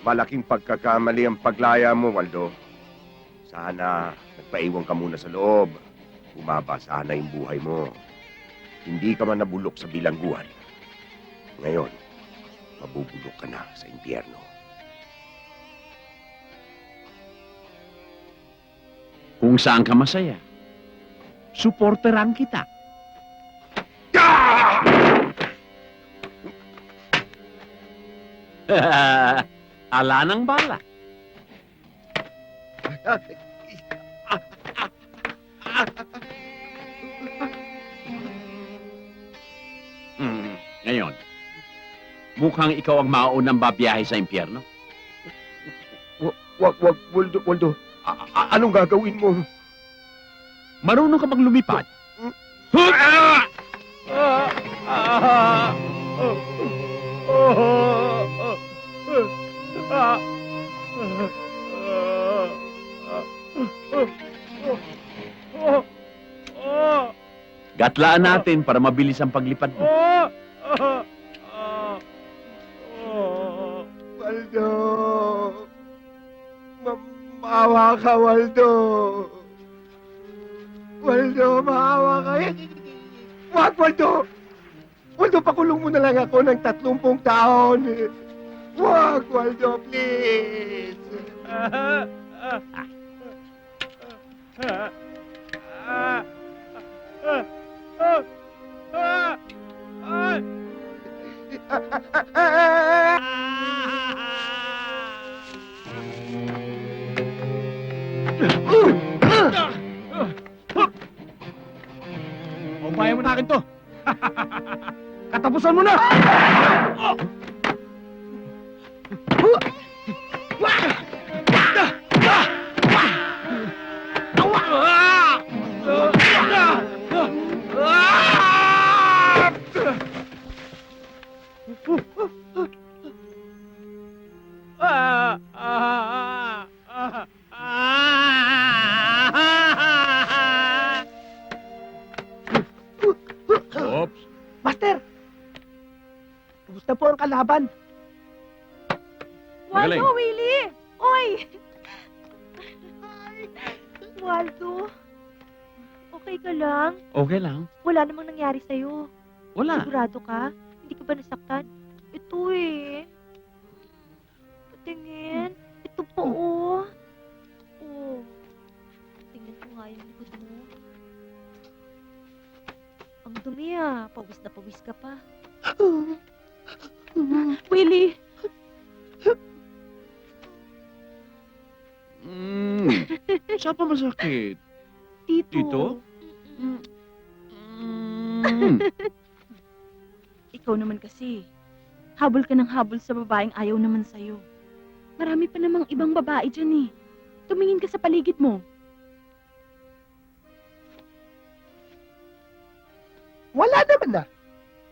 Malaking pagkakamali ang paglaya mo, Waldo. Sana nagpaiwan ka muna sa loob. Bumaba sana yung buhay mo. Hindi ka man nabulok sa bilangguan. Ngayon, mabubulok ka na sa impyerno. Kung saan ka masaya, suporteran kita. Ala ng bala. Ngayon, mukhang ikaw ang maunang babiyahe sa impyerno. Wag, Waldo. Anong gagawin mo? Marunong ka bang lumipad? Gatlaan natin para mabilis ang paglipad mo. Waldo! Maawa ka, Waldo! Waldo, maawa ka! Wag, Waldo! Waldo, pakulong mo na lang ako ng 30 taon! Wag, Waldo, please! Upayan mo na akin to. Katapusan mo na! Oops. Master! Kumusta po ang kalaban? Magaling. Waldo, Willie! Oy! Waldo, okay ka lang? Okay lang. Wala namang nangyari sa'yo. Wala. Sigurado ka? Hindi ka ba nasaktan? Ito eh. Patingin. Ito po oh. Oh. Tingnan ko nga yung likod mo. Ang dumi ah. Pawis na pawis ka pa. Willie! Saan pa masakit? Dito. Dito? Ikaw naman kasi. Habol ka ng habol sa babaeng ayaw naman sa'yo. Marami pa namang ibang babae dyan eh. Tumingin ka sa paligid mo. Wala naman na.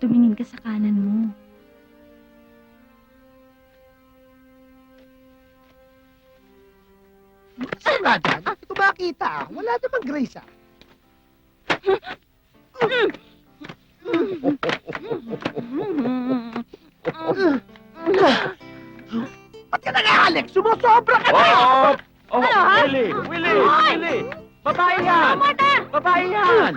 Tumingin ka sa kanan mo. Sura dyan. Ito makita. Wala namang grace ah. Ba't ka nga, Alex? Sumusobra ka na! Oh, Ano, ha? Willie! Babae yan! Babae yan!